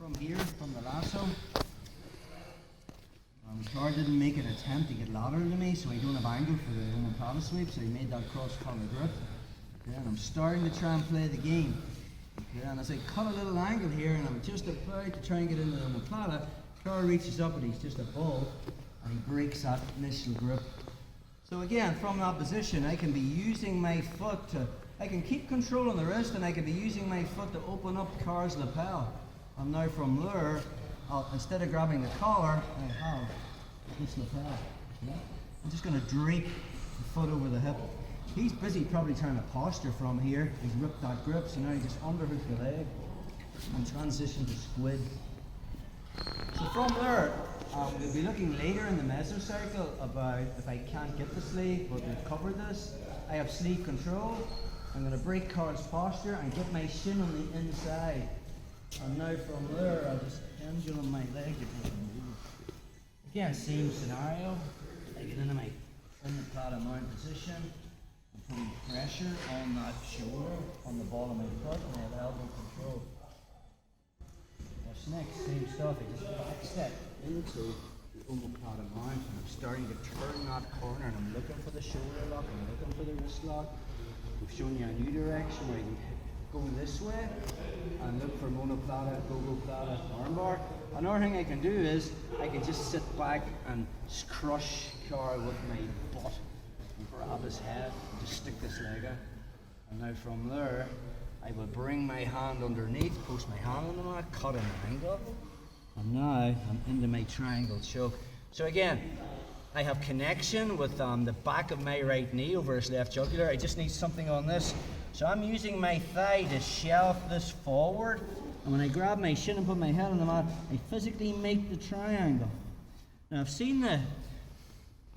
from here, from the lasso. Car didn't make an attempt to get louder than me, so I don't have angle for the Omoplata sweep, so he made that cross-collar grip. Okay, and I'm starting to try and play the game. Okay, and as I cut a little angle here, and I'm just about to try and get into the Omoplata, car reaches up and he's just above, and he breaks that initial grip. So again, from that position, I can be using my foot to, I can keep control on the wrist, and I can be using my foot to open up car's lapel. And now from there, instead of grabbing the collar, I have this lapel. Yeah? I'm just going to drape the foot over the hip. He's busy probably trying to posture from here. He's ripped that grip, so now he just underhook the leg and transition to squid. So from there, we'll be looking later in the mesocycle about if I can't get the sleeve, but we've covered this. I have sleeve control. I'm going to break car's posture and get my shin on the inside. And now from there, I'll just pendulum my leg to take a move. Again, same scenario. I get into my Omoplata mount position. I'm putting pressure on that shoulder, on the ball of my foot, and I have elbow control. What's next? Same stuff. I just back step into the Omoplata mount, and I'm starting to turn that corner, and I'm looking for the shoulder lock, I'm looking for the wrist lock. We've shown you a new direction where you can go this way and look for Monoplata, Gogoplata, armbar. Another thing I can do is I can just sit back and crush car with my butt and grab his head and just stick this leg out. And now from there, I will bring my hand underneath, post my hand on the mat, cut an angle, and now I'm into my triangle choke. So again, I have connection with the back of my right knee over his left jugular. I just need something on this. So I'm using my thigh to shelf this forward. And when I grab my shin and put my head on the mat, I physically make the triangle. Now I've seen the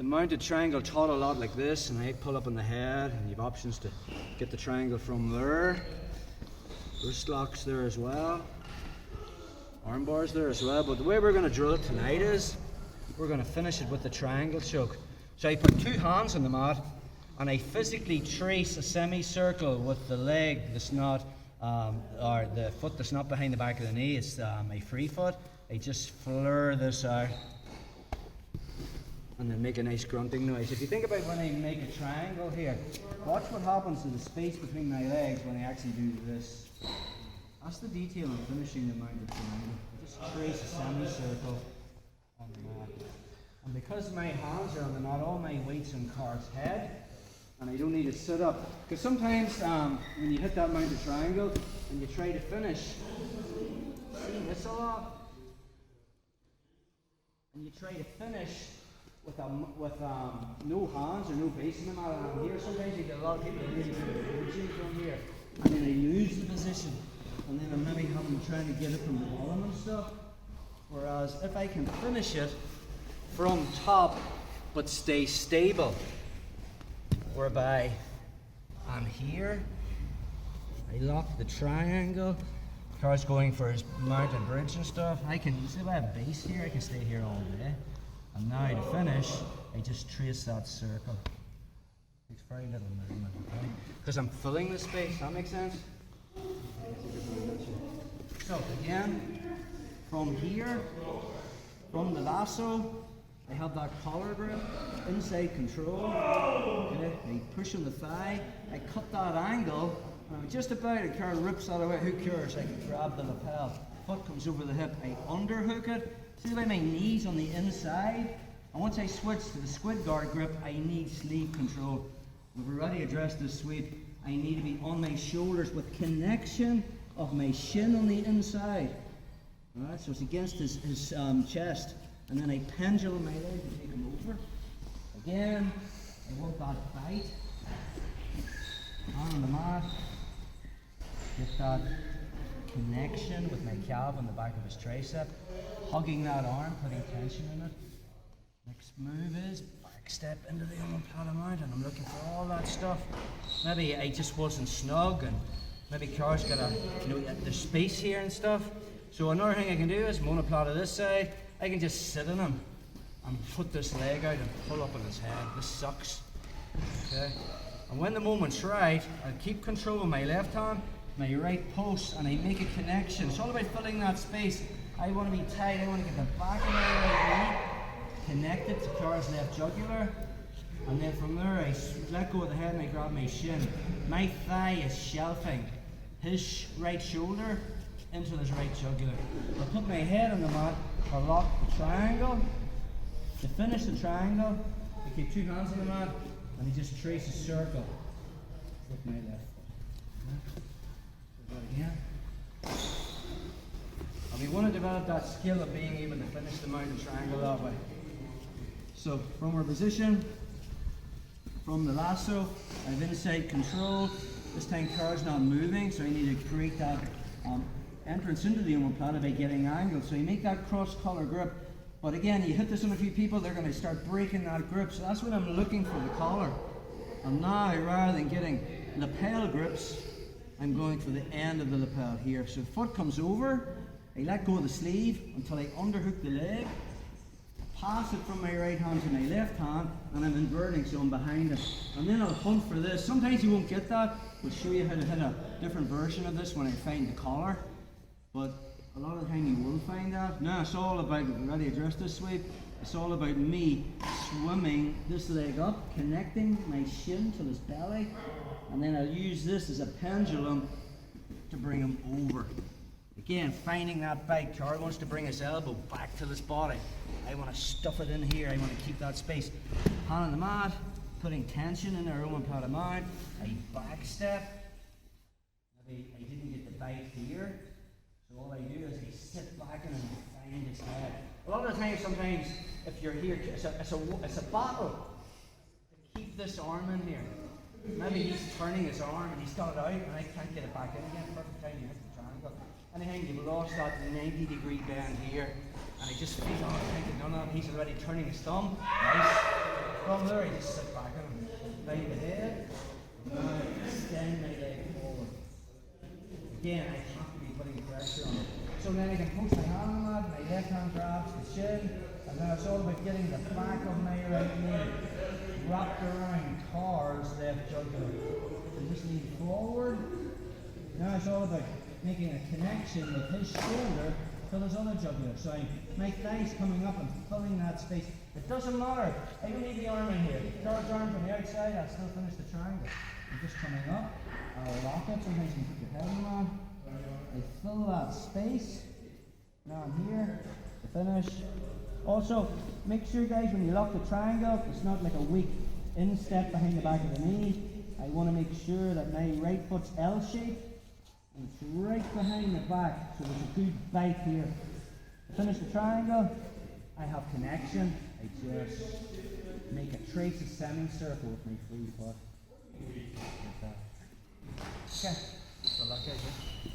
mounted triangle taught a lot like this, and I pull up on the head, and you have options to get the triangle from there. Wrist locks there as well. Arm bars there as well. But the way we're going to drill it tonight is, we're going to finish it with the triangle choke. So I put two hands on the mat and I physically trace a semicircle with the leg that's not, or the foot that's not behind the back of the knee. It's my free foot. I just flare this out and then make a nice grunting noise. If you think about when I make a triangle here, watch what happens to the space between my legs when I actually do this. That's the detail of finishing the mounted triangle. I just trace a semicircle on the mat. And because my hands are on the mat, all my weight's on car's head, and I don't need to sit up. Because sometimes when you hit that mounted triangle and you try to finish, see this a lot? And you try to finish with no hands or no base in the mat on here. Sometimes you get a lot of people really good from here, and then they lose the position, and then I'm maybe having to try to get it from the bottom and stuff. Whereas if I can finish it from top but stay stable, whereby I'm here, I lock the triangle, car's going for his mounted bridge and stuff. I can, see if I have base here, I can stay here all day. And now to finish, I just trace that circle. Takes very little movement, okay? Because I'm filling the space, that makes sense? So again, from here, from the lasso, I have that collar grip, inside control. Okay, I push on the thigh, I cut that angle, and I'm just about, a car rips that away, who cares? I can grab the lapel, foot comes over the hip, I underhook it. See the way my knees on the inside? And once I switch to the squid guard grip, I need sleeve control. We've already addressed this sweep. I need to be on my shoulders with connection of my shin on the inside. Alright, so it's against his chest. And then I pendulum my leg to take him over. Again, I want that bite. Hand on the mat. Get that connection with my calf on the back of his tricep. Hugging that arm, putting tension in it. Next move is back step into the Omoplata mount, and I'm looking for all that stuff. Maybe I just wasn't snug, and maybe car's got a, there's space here and stuff. So another thing I can do is Monoplata this side. I can just sit in him and put this leg out and pull up on his head. This sucks. Okay? And when the moment's right, I'll keep control of my left hand, my right post and I make a connection. It's all about filling that space. I want to be tight, I want to get the back of my right knee connected to Carl's left jugular. And then from there I let go of the head and I grab my shin. My thigh is shelving his right shoulder into his right jugular. I put my head on the mat, I lock the triangle. To finish the triangle, I keep two hands on the mat and I just trace a circle with my left foot. Do that again. And we want to develop that skill of being able to finish the mountain triangle that way. So from our position, from the lasso, I've inside control. This time Car's not moving, so I need to create that entrance into the omoplata by getting angled. So you make that cross collar grip. But again, you hit this on a few people, they're going to start breaking that grip. So that's what I'm looking for, the collar. And now, rather than getting lapel grips, I'm going for the end of the lapel here. So the foot comes over, I let go of the sleeve until I underhook the leg, pass it from my right hand to my left hand, and I'm inverting, so I'm behind it. And then I'll hunt for this. Sometimes you won't get that. We'll show you how to hit a different version of this when I find the collar. But a lot of the time you will find that. Now it's all about, we've already addressed this sweep, it's all about me swimming this leg up, connecting my shin to his belly, and then I'll use this as a pendulum to bring him over. Again, finding that bite. Carl wants to bring his elbow back to his body. I want to stuff it in here, I want to keep that space. Hand on the mat, putting tension in our omoplata mount, I back step. Maybe I didn't get the bite here. So all I do is I sit back and I find his head. A lot of the time, sometimes, if you're here, it's a battle to keep this arm in here. Maybe he's turning his arm and he's got it out and I can't get it back in again. Perfect time to hit the triangle. Anytime you've lost that 90-degree bend here, and I just feel, oh, I think none of that, he's already turning his thumb. Nice. From there, I just sit back and bend the head. Now extend my leg forward. Again, I have to be putting pressure on it. So then I can post my hand on that, my left hand grabs the shin, and now it's all about getting the back of my right knee wrapped around Car's left jugular. So just lean forward. Now it's all about making a connection with his shoulder to his other jugular. So my thighs coming up and filling that space. It doesn't matter. I don't need the arm in here. Car's arm from the outside, I'll still finish the triangle. I'm just coming up. I'll lock it. Sometimes you can put your head on. I fill that space. Now I'm here to finish. Also, make sure, guys, when you lock the triangle, it's not like a weak instep behind the back of the knee. I want to make sure that my right foot's L-shaped and it's right behind the back, so there's a good bite here. To finish the triangle, I have connection. I just make a trace of semicircle with my free foot. Like that. Okay, so luck, guys.